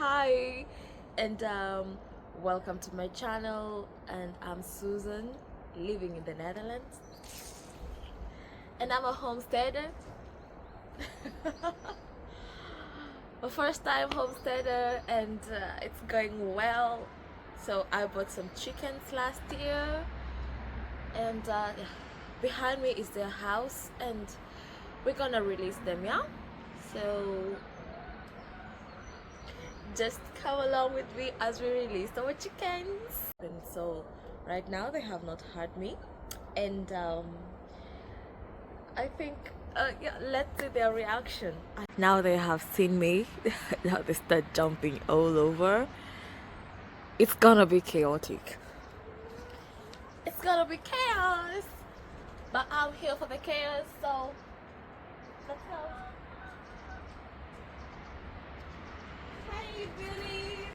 Hi, and welcome to my channel. And I'm Susan, living in the Netherlands, and I'm a homesteader. A first time homesteader, and it's going well. So I bought some chickens last year, and behind me is their house, and we're gonna release them, yeah. So just come along with me as we release our chickens. And so right now they have not heard me, and I think yeah, let's see their reaction. Now they have seen me. Now they start jumping all over. It's gonna be chaotic. It's gonna be chaos, but I'm here for the chaos, so let's go. Hey Billy.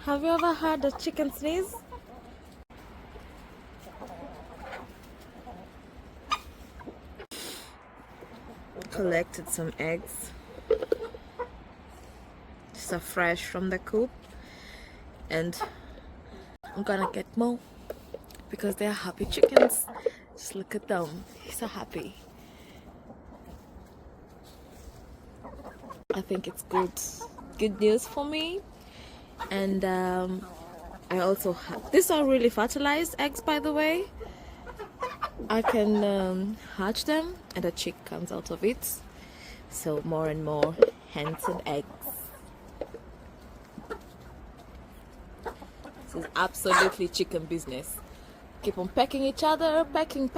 Have you ever had a chicken sneeze? Collected some eggs, just are fresh from the coop, and I'm gonna get more because they're happy chickens. Just look at them, so happy. I think it's good news for me. And I also have, these are really fertilized eggs, by the way. I can hatch them and a chick comes out of it, so more and more hens and eggs. This is absolutely chicken business. Keep on pecking each other, pecking.